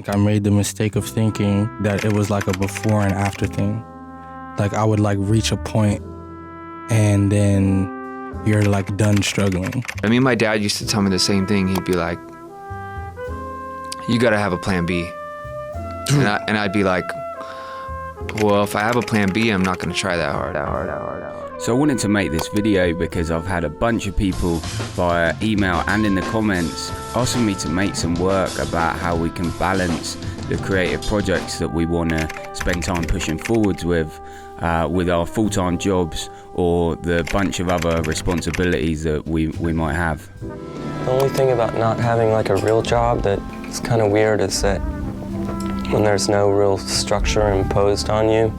Like I made the mistake of thinking that it was like a before and after thing. Like I would like reach a point and then you're like done struggling. I mean, my dad used to tell me the same thing. He'd be like, you gotta have a plan B. And I'd be like, well, if I have a plan B, I'm not gonna try that hard. So I wanted to make this video because I've had a bunch of people via email and in the comments asking me to make some work about how we can balance the creative projects that we want to spend time pushing forwards with our full-time jobs or the bunch of other responsibilities that we might have. The only thing about not having like a real job that is kind of weird is that when there's no real structure imposed on you,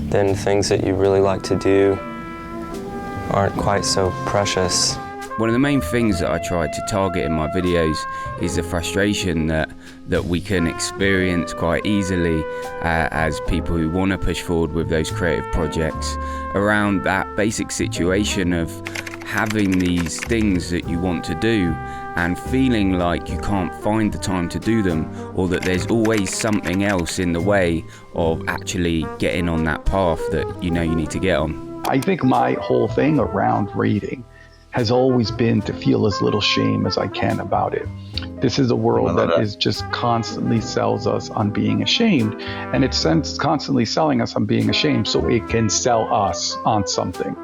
then things that you really like to do aren't quite so precious. One of the main things that I try to target in my videos is the frustration that we can experience quite easily as people who want to push forward with those creative projects around that basic situation of having these things that you want to do and feeling like you can't find the time to do them, or that there's always something else in the way of actually getting on that path that you know you need to get on. I think my whole thing around reading has always been to feel as little shame as I can about it. This is a world that is just constantly sells us on being ashamed, and it's constantly selling us on being ashamed so it can sell us on something.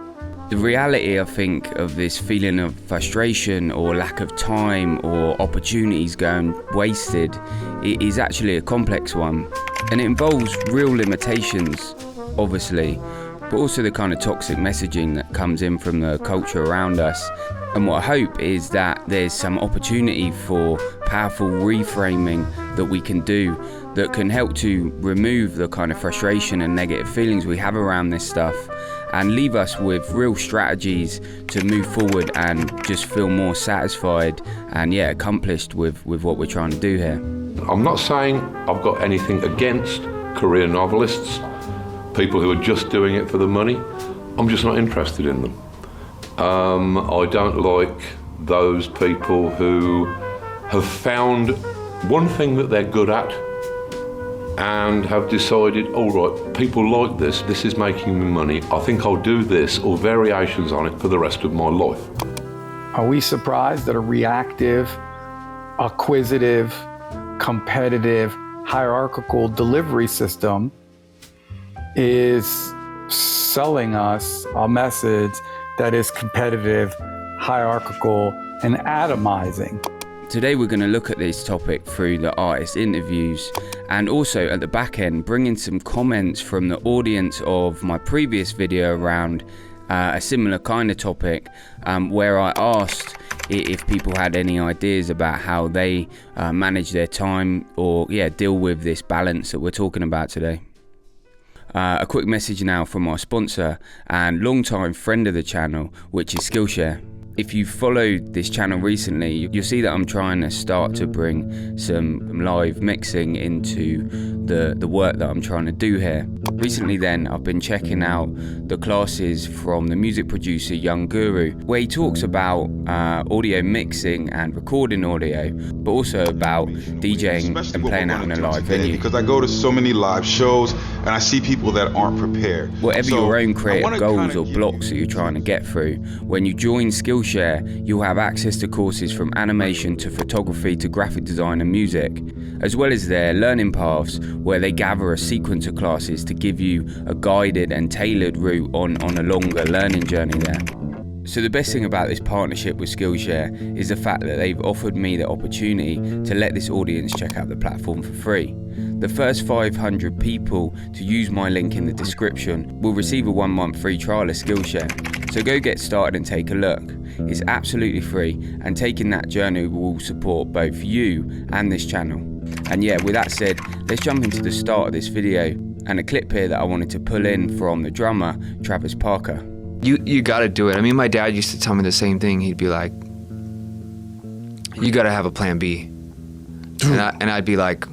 The reality, I think, of this feeling of frustration or lack of time or opportunities going wasted is actually a complex one, and it involves real limitations, obviously, but also the kind of toxic messaging that comes in from the culture around us. And what I hope is that there's some opportunity for powerful reframing that we can do that can help to remove the kind of frustration and negative feelings we have around this stuff and leave us with real strategies to move forward and just feel more satisfied and accomplished with what we're trying to do here. I'm not saying I've got anything against career novelists, people who are just doing it for the money. I'm just not interested in them. I don't like those people who have found one thing that they're good at and have decided, all right, people like this is making me money, I think I'll do this or variations on it for the rest of my life. Are we surprised that a reactive, acquisitive, competitive, hierarchical delivery system is selling us a message that is competitive, hierarchical, and atomizing? Today we're going to look at this topic through the artist interviews and also at the back end bring in some comments from the audience of my previous video around a similar kind of topic where I asked if people had any ideas about how they manage their time or deal with this balance that we're talking about today. A quick message now from our sponsor and long-time friend of the channel, which is Skillshare. If you've followed this channel recently, you'll see that I'm trying to start to bring some live mixing into the work that I'm trying to do here. Recently then, I've been checking out the classes from the music producer Young Guru, where he talks about audio mixing and recording audio, but also about DJing and playing out in a live venue. Because I go to so many live shows and I see people that aren't prepared. Whatever your own creative goals or blocks that you're trying to get through, when you join Skillshare, you'll have access to courses from animation to photography to graphic design and music, as well as their learning paths where they gather a sequence of classes to give you a guided and tailored route on a longer learning journey there. So the best thing about this partnership with Skillshare is the fact that they've offered me the opportunity to let this audience check out the platform for free. The first 500 people to use my link in the description will receive a 1-month free trial of Skillshare. So go get started and take a look. It's absolutely free, and taking that journey will support both you and this channel. And with that said, let's jump into the start of this video and a clip here that I wanted to pull in from the drummer, Travis Parker. You gotta do it. I mean, my dad used to tell me the same thing. He'd be like, you gotta have a plan B. And I'd be like,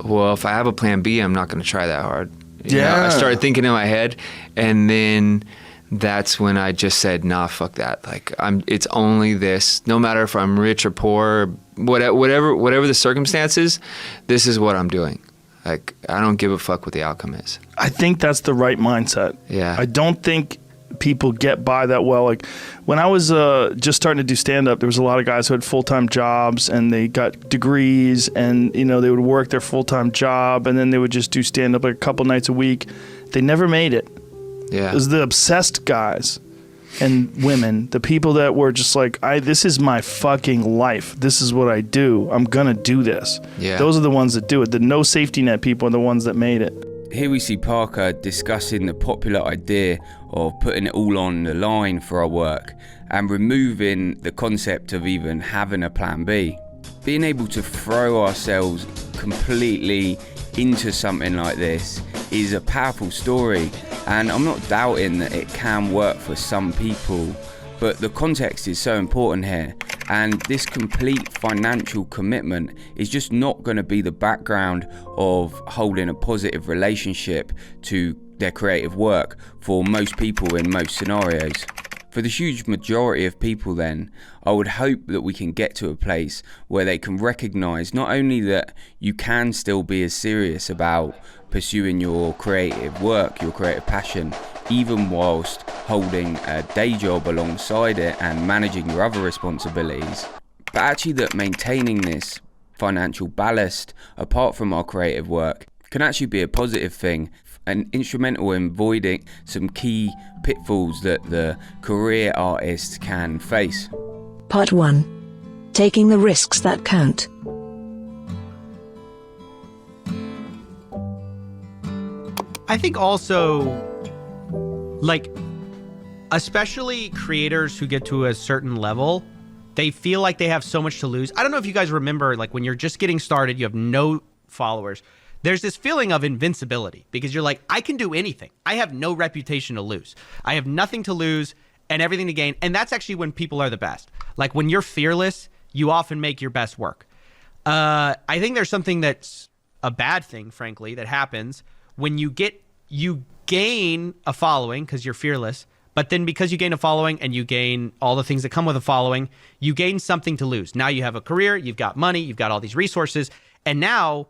well, if I have a plan B, I'm not gonna try that hard. You know, I started thinking in my head, and then that's when I just said, nah, fuck that. Like, it's only this. No matter if I'm rich or poor, whatever the circumstances, this is what I'm doing. Like, I don't give a fuck what the outcome is. I think that's the right mindset. Yeah. I don't think people get by that well. Like, when I was just starting to do stand-up, there was a lot of guys who had full-time jobs and they got degrees, and, you know, they would work their full-time job and then they would just do stand-up like a couple nights a week. They never made it. Yeah. It was the obsessed guys and women, the people that were just like, this is my fucking life. This is what I do. I'm gonna do this. Yeah. Those are the ones that do it. The no safety net people are the ones that made it. Here we see Parker discussing the popular idea of putting it all on the line for our work and removing the concept of even having a plan B. Being able to throw ourselves completely into something like this is a powerful story, and I'm not doubting that it can work for some people, but the context is so important here, and this complete financial commitment is just not going to be the background of holding a positive relationship to their creative work for most people in most scenarios. For the huge majority of people then, I would hope that we can get to a place where they can recognise not only that you can still be as serious about pursuing your creative work, your creative passion, even whilst holding a day job alongside it and managing your other responsibilities, but actually that maintaining this financial ballast apart from our creative work can actually be a positive thing and instrumental in avoiding some key pitfalls that the career artist can face. Part 1. Taking the risks that count. I think also, like, especially creators who get to a certain level, they feel like they have so much to lose. I don't know if you guys remember, like, when you're just getting started, you have no followers. There's this feeling of invincibility because you're like, I can do anything. I have no reputation to lose. I have nothing to lose and everything to gain. And that's actually when people are the best. Like, when you're fearless, you often make your best work. I think there's something that's a bad thing, frankly, that happens when you gain a following because you're fearless. But then because you gain a following and you gain all the things that come with a following, you gain something to lose. Now you have a career, you've got money, you've got all these resources, and now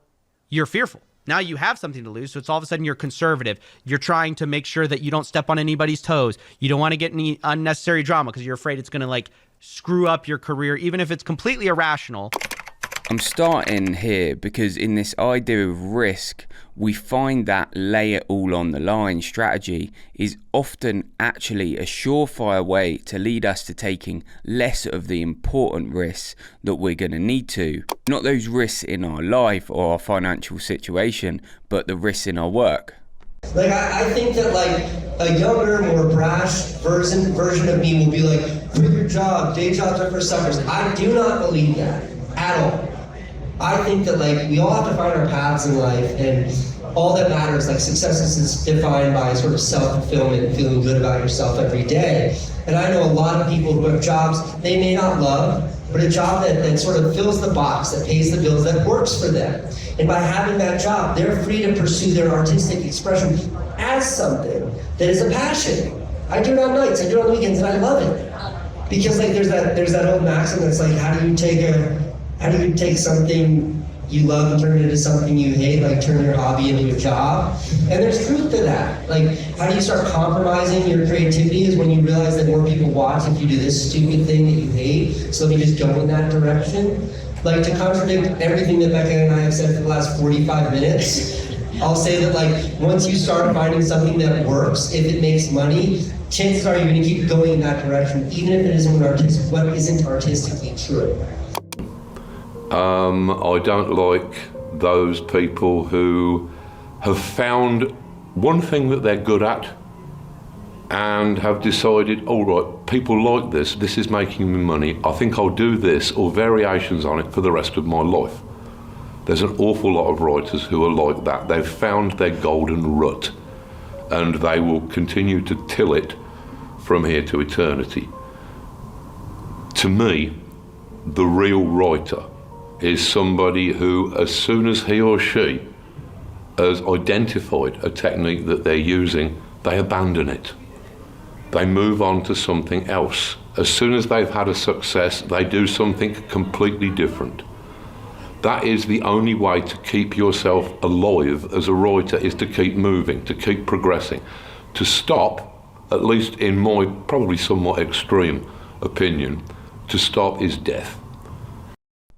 you're fearful. Now you have something to lose, so it's all of a sudden you're conservative. You're trying to make sure that you don't step on anybody's toes. You don't want to get any unnecessary drama because you're afraid it's going to, like, screw up your career, even if it's completely irrational. I'm starting here because in this idea of risk, we find that lay it all on the line strategy is often actually a surefire way to lead us to taking less of the important risks that we're going to need to. Not those risks in our life or our financial situation, but the risks in our work. Like, I think that, like, a younger, more brash version of me will be like, quit your job, day jobs are for suckers. I do not believe that at all. I think that, like, we all have to find our paths in life, and all that matters, like, success is defined by sort of self-fulfillment and feeling good about yourself every day. And I know a lot of people who have jobs they may not love, but a job that sort of fills the box, that pays the bills, that works for them. And by having that job, they're free to pursue their artistic expression as something that is a passion. I do it on nights, I do it on weekends, and I love it. Because, like, there's that old maxim that's like, how do you take something you love and turn it into something you hate, like turn your hobby into a job? And there's truth to that. Like, how do you start compromising your creativity is when you realize that more people watch if you do this stupid thing that you hate, so let me just go in that direction. Like, to contradict everything that Becca and I have said for the last 45 minutes, I'll say that, like, once you start finding something that works, if it makes money, chances are you're going to keep going in that direction, even if it isn't what isn't artistically true. I don't like those people who have found one thing that they're good at and have decided, all right, people like this is making me money, I think I'll do this, or variations on it for the rest of my life. There's an awful lot of writers who are like that. They've found their golden rut, and they will continue to till it from here to eternity. To me, the real writer is somebody who, as soon as he or she has identified a technique that they're using, they abandon it. They move on to something else. As soon as they've had a success, they do something completely different. That is the only way to keep yourself alive as a writer, is to keep moving, to keep progressing. To stop, at least in my probably somewhat extreme opinion, to stop is death.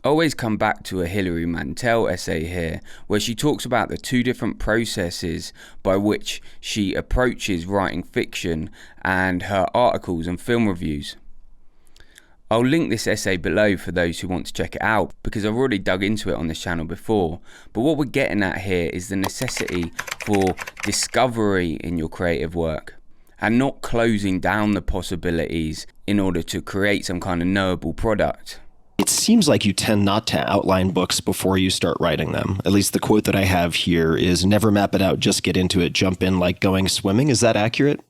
I always come back to a Hilary Mantel essay here, where she talks about the two different processes by which she approaches writing fiction and her articles and film reviews. I'll link this essay below for those who want to check it out, because I've already dug into it on this channel before. But what we're getting at here is the necessity for discovery in your creative work, and not closing down the possibilities in order to create some kind of knowable product. It seems like you tend not to outline books before you start writing them. At least the quote that I have here is, "Never map it out, just get into it, jump in like going swimming." Is that accurate?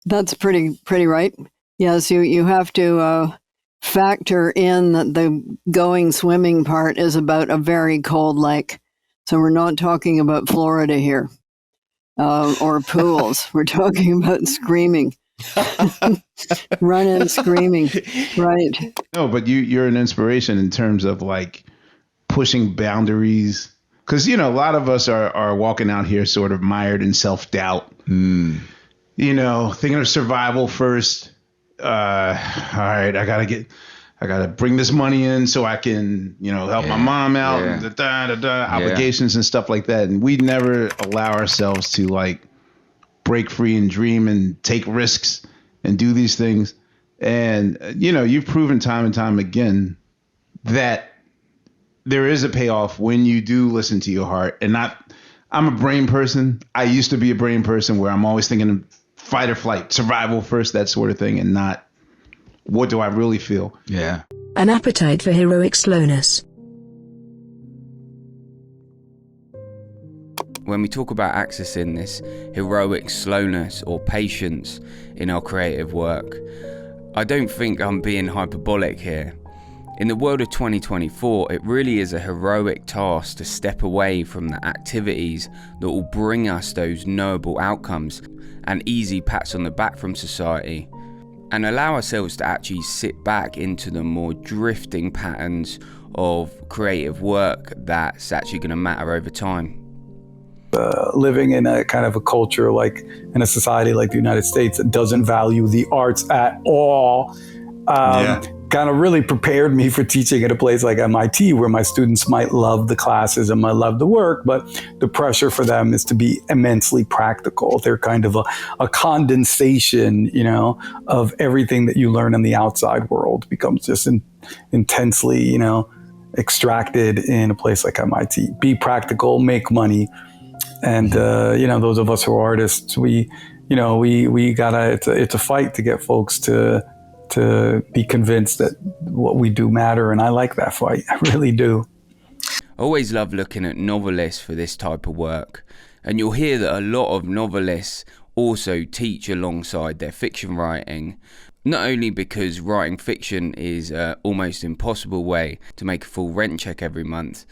That's pretty right. Yes, you have to factor in that the going swimming part is about a very cold lake. So we're not talking about Florida here, or pools. We're talking about screaming. Running, screaming. Right. No, but you're an inspiration in terms of like pushing boundaries. Because, a lot of us are walking out here sort of mired in self-doubt. Thinking of survival first. All right, I gotta bring this money in so I can, help my mom out, and obligations and stuff like that. And we never allow ourselves to like break free and dream and take risks and do these things. And, you've proven time and time again that there is a payoff when you do listen to your heart. And I'm a brain person. I used to be a brain person where I'm always thinking of fight or flight, survival first, that sort of thing, and not what do I really feel? Yeah. An appetite for heroic slowness. When we talk about accessing this heroic slowness or patience in our creative work, I don't think I'm being hyperbolic here. In the world of 2024, it really is a heroic task to step away from the activities that will bring us those knowable outcomes and easy pats on the back from society, and allow ourselves to actually sit back into the more drifting patterns of creative work that's actually going to matter over time. Living in a kind of a culture, like in a society like the United States, that doesn't value the arts at all, kind of really prepared me for teaching at a place like MIT, where my students might love the classes and might love the work, but the pressure for them is to be immensely practical. They're kind of a condensation, of everything that you learn in the outside world becomes just intensely, extracted in a place like MIT. Be practical, make money. And, those of us who are artists, we gotta, it's a fight to get folks to be convinced that what we do matter. And I like that fight. I really do. I always love looking at novelists for this type of work. And you'll hear that a lot of novelists also teach alongside their fiction writing. Not only because writing fiction is an almost impossible way to make a full rent check every month,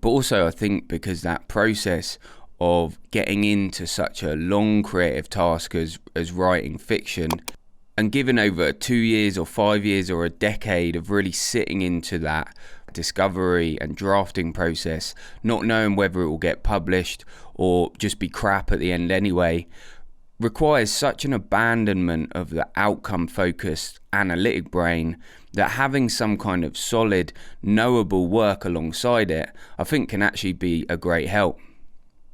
but also I think because that process of getting into such a long creative task as writing fiction, and given over 2 years or 5 years or a decade of really sitting into that discovery and drafting process, not knowing whether it will get published or just be crap at the end anyway, requires such an abandonment of the outcome-focused analytic brain that having some kind of solid, knowable work alongside it, I think can actually be a great help.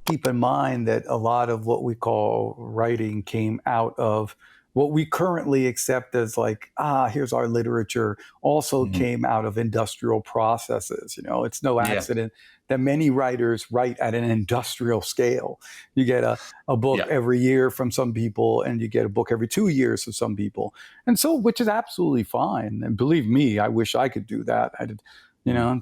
Keep in mind that a lot of what we call writing came out of what we currently accept as like, here's our literature, also came out of industrial processes. It's no accident that many writers write at an industrial scale. You get a book every year from some people, and you get a book every 2 years from some people. And so, which is absolutely fine. And believe me, I wish I could do that. I did,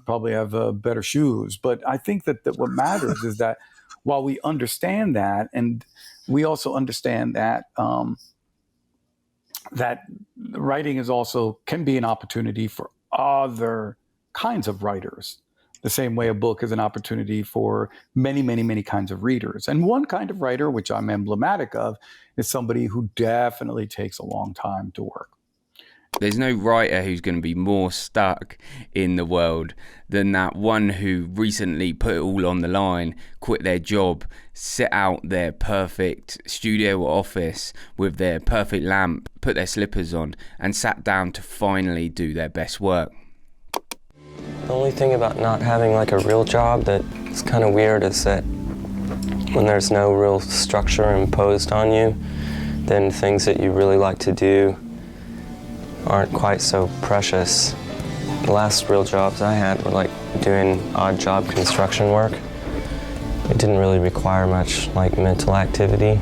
probably have better shoes. But I think that what matters is that while we understand that, and we also understand that that writing is also can be an opportunity for other kinds of writers, the same way a book is an opportunity for many, many, many kinds of readers. And one kind of writer, which I'm emblematic of, is somebody who definitely takes a long time to work. There's no writer who's going to be more stuck in the world than that one who recently put it all on the line, quit their job, set out their perfect studio or office with their perfect lamp, put their slippers on, and sat down to finally do their best work. The only thing about not having like a real job that's kind of weird is that when there's no real structure imposed on you, then things that you really like to do aren't quite so precious. The last real jobs I had were like doing odd job construction work. It didn't really require much like mental activity,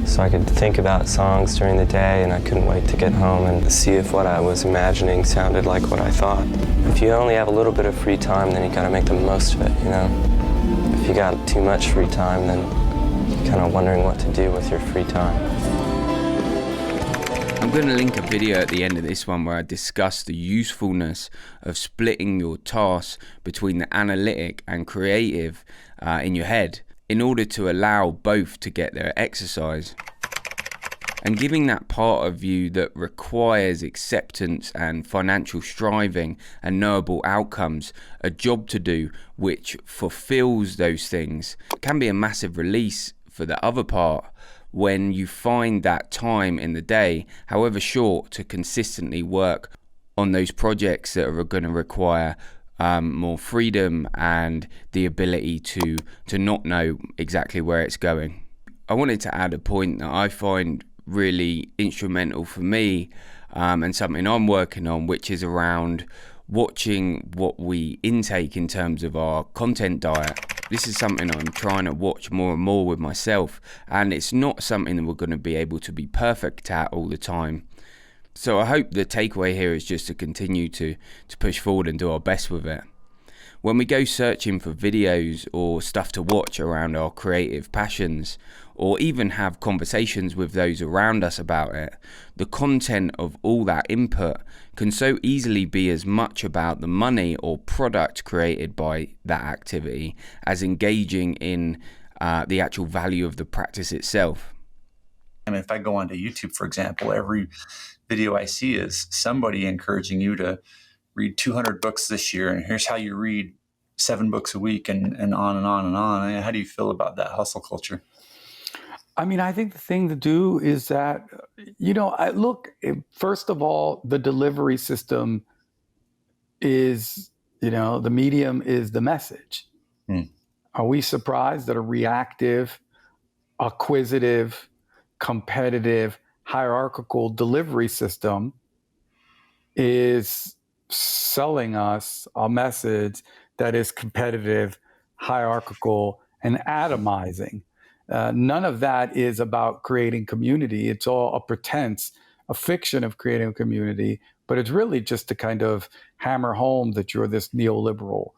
so I could think about songs during the day and I couldn't wait to get home and see if what I was imagining sounded like what I thought. If you only have a little bit of free time, then you gotta make the most of it, you know? If you got too much free time, then you're kind of wondering what to do with your free time. I'm going to link a video at the end of this one where I discuss the usefulness of splitting your tasks between the analytic and creative in your head in order to allow both to get their exercise. And giving that part of you that requires acceptance and financial striving and knowable outcomes a job to do which fulfills those things can be a massive release for the other part when you find that time in the day, however short, to consistently work on those projects that are going to require more freedom and the ability to not know exactly where it's going. I wanted to add a point that I find really instrumental for me and something I'm working on, which is around watching what we intake in terms of our content diet. This is something I'm trying to watch more and more with myself, and it's not something that we're going to be able to be perfect at all the time. So I hope the takeaway here is just to continue to push forward and do our best with it. When we go searching for videos or stuff to watch around our creative passions, or even have conversations with those around us about it, the content of all that input can so easily be as much about the money or product created by that activity as engaging in the actual value of the practice itself. I mean, if I go onto YouTube, for example, every video I see is somebody encouraging you to read 200 books this year, and here's how you read 7 books a week, and on and on and on. How do you feel about that hustle culture? I mean, I think the thing to do is that, you know, first of all, the delivery system is, you know, the medium is the message. Are we surprised that a reactive, acquisitive, competitive, hierarchical delivery system is selling us a message that is competitive, hierarchical, and atomizing? None of that is about creating community. It's all a pretense, a fiction of creating a community, but it's really just to kind of hammer home that you're this neoliberal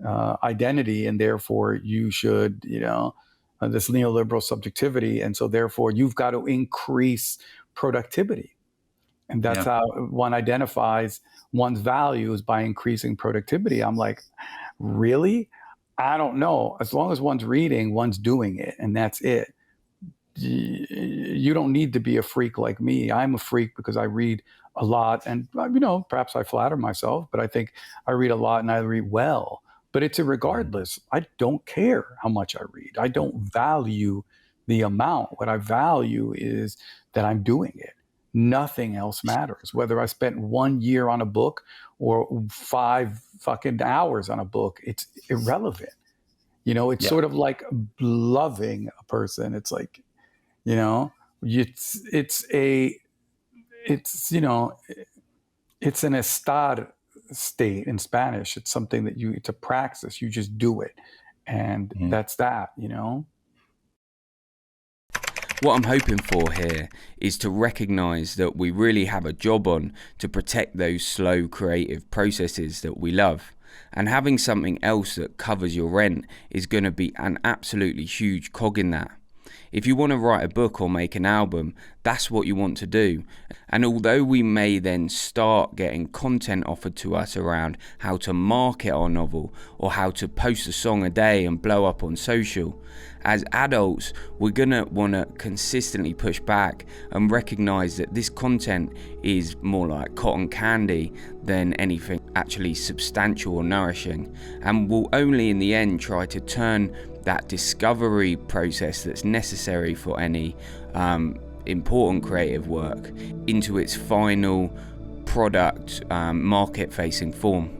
identity, and therefore you should, you know, this neoliberal subjectivity, and so therefore you've got to increase productivity. And that's how one identifies one's values, by increasing productivity. I'm like, really? I don't know. As long as one's reading, one's doing it, and that's it. You don't need to be a freak like me. I'm a freak because I read a lot, and, you know, perhaps I flatter myself, but I think I read a lot and I read well. But it's irregardless. I don't care how much I read. I don't value the amount. What I value is that I'm doing it. Nothing else matters. Whether I spent 1 year on a book or 5 fucking hours on a book, it's irrelevant. You know, it's sort of like loving a person. It's like, you know, it's you know, it's an estar state in Spanish. It's something that it's a praxis. You just do it. And that's that, you know? What I'm hoping for here is to recognise that we really have a job on to protect those slow creative processes that we love. And having something else that covers your rent is going to be an absolutely huge cog in that. If you want to write a book or make an album, that's what you want to do. And although we may then start getting content offered to us around how to market our novel or how to post a song a day and blow up on social, as adults, we're going to want to consistently push back and recognize that this content is more like cotton candy than anything actually substantial or nourishing, and will only in the end try to turn that discovery process that's necessary for any important creative work into its final product, market-facing form.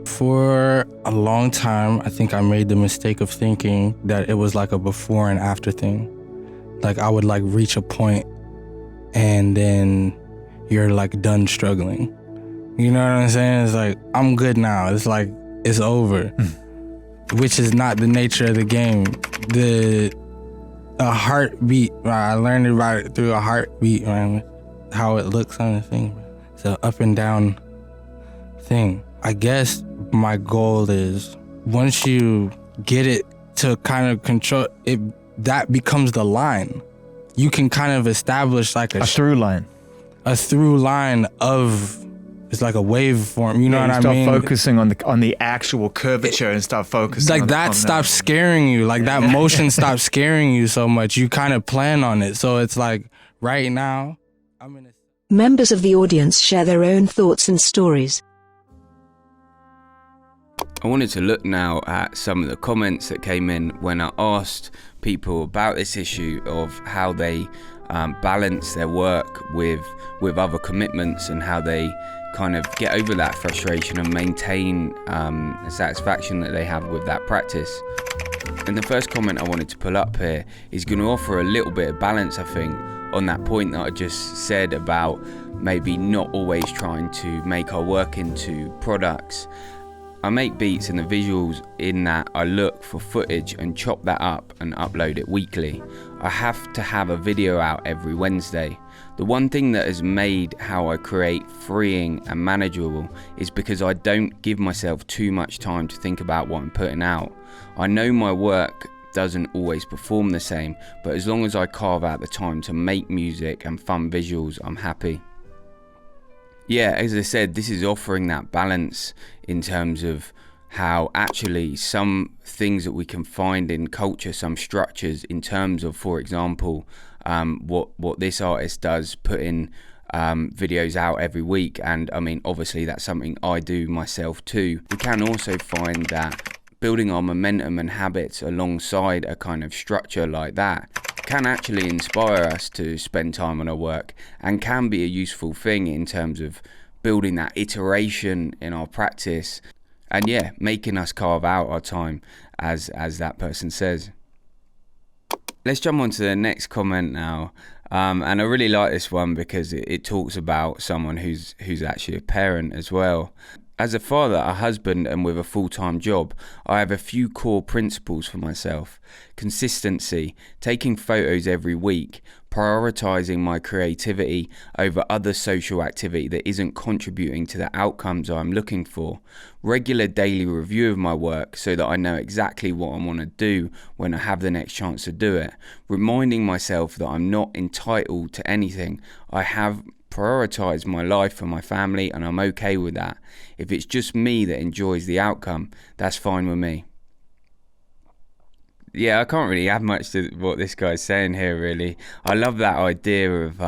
For a long time, I think I made the mistake of thinking that it was like a before and after thing. Like I would like reach a point and then you're like done struggling. You know what I'm saying? It's like, I'm good now. It's like, it's over. Which is not the nature of the game. A heartbeat, I learned about it through a heartbeat, man. How it looks on the thing. It's an up and down thing. I guess my goal is once you get it to kind of control it, that becomes the line. You can kind of establish like a through line. A through line of, it's like a waveform, you know what I mean? Start focusing on the actual curvature and start focusing like that stops scaring you. Like that motion stops scaring you so much. You kind of plan on it. So it's like right now, Members of the audience share their own thoughts and stories. I wanted to look now at some of the comments that came in when I asked people about this issue of how they balance their work with other commitments and how they kind of get over that frustration and maintain the satisfaction that they have with that practice. And the first comment I wanted to pull up here is going to offer a little bit of balance, I think, on that point that I just said about maybe not always trying to make our work into products. I make beats and the visuals in that I look for footage and chop that up and upload it weekly. I have to have a video out every Wednesday. The one thing that has made how I create freeing and manageable is because I don't give myself too much time to think about what I'm putting out. I know my work doesn't always perform the same, but as long as I carve out the time to make music and fun visuals, I'm happy. Yeah, as I said, this is offering that balance in terms of how actually some things that we can find in culture, some structures in terms of, for example, what this artist does, putting videos out every week. And I mean, obviously that's something I do myself too. We can also find that building our momentum and habits alongside a kind of structure like that can actually inspire us to spend time on our work and can be a useful thing in terms of building that iteration in our practice and yeah, making us carve out our time as that person says. Let's jump on to the next comment now. And I really like this one because it talks about someone who's actually a parent as well. As a father, a husband, and with a full-time job, I have a few core principles for myself. Consistency, taking photos every week, prioritizing my creativity over other social activity that isn't contributing to the outcomes I'm looking for, regular daily review of my work so that I know exactly what I want to do when I have the next chance to do it, reminding myself that I'm not entitled to anything. I have prioritized my life and my family and I'm okay with that. If it's just me that enjoys the outcome, that's fine with me. Yeah, I can't really add much to what this guy's saying here, really. I love that idea of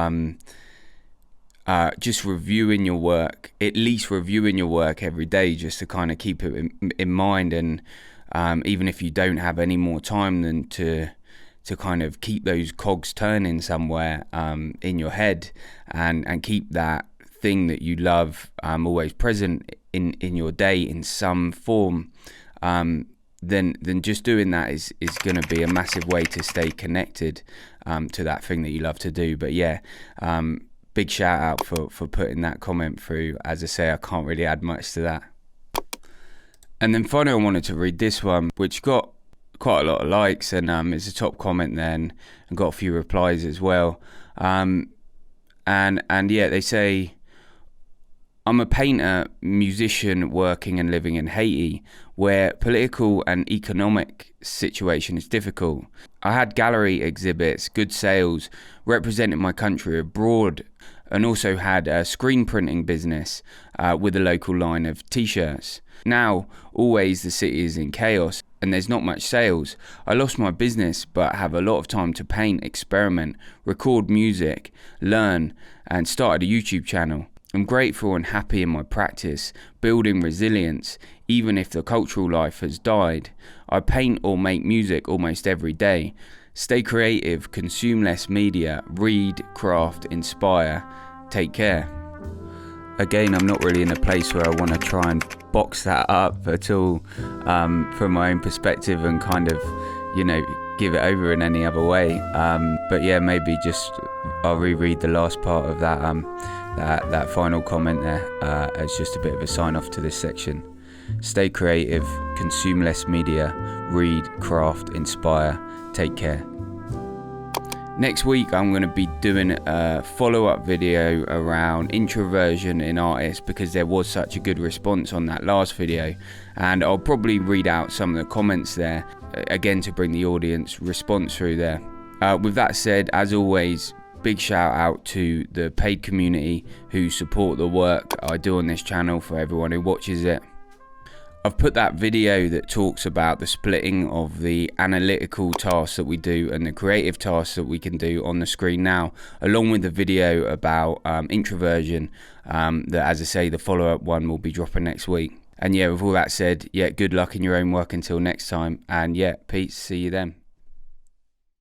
just reviewing your work, at least reviewing your work every day, just to kind of keep it in mind. And even if you don't have any more time than to kind of keep those cogs turning somewhere in your head and keep that thing that you love always present in your day in some form, then just doing that is going to be a massive way to stay connected to that thing that you love to do. But yeah, big shout out for putting that comment through. As I say, I can't really add much to that. And then finally, I wanted to read this one, which got quite a lot of likes, and it's a top comment then, and got a few replies as well. And yeah, they say, I'm a painter, musician working and living in Haiti, where political and economic situation is difficult. I had gallery exhibits, good sales, representing my country abroad, and also had a screen printing business with a local line of t-shirts. Now, always the city is in chaos and there's not much sales. I lost my business, but have a lot of time to paint, experiment, record music, learn, and started a YouTube channel. I'm grateful and happy in my practice, building resilience, even if the cultural life has died. I paint or make music almost every day. Stay creative, consume less media, read, craft, inspire, take care. Again, I'm not really in a place where I want to try and box that up at all from my own perspective and kind of, you know, give it over in any other way. But yeah, maybe just I'll reread the last part of that that final comment there as just a bit of a sign off to this section. Stay creative, consume less media, read, craft, inspire, take care. Next week I'm going to be doing a follow-up video around introversion in artists because there was such a good response on that last video, and I'll probably read out some of the comments there again to bring the audience response through there. With that said, as always, big shout out to the paid community who support the work I do on this channel, for everyone who watches it. I've put that video that talks about the splitting of the analytical tasks that we do and the creative tasks that we can do on the screen now, along with the video about introversion that, as I say, the follow-up one will be dropping next week. And yeah, with all that said, yeah, good luck in your own work until next time, and yeah, peace, see you then.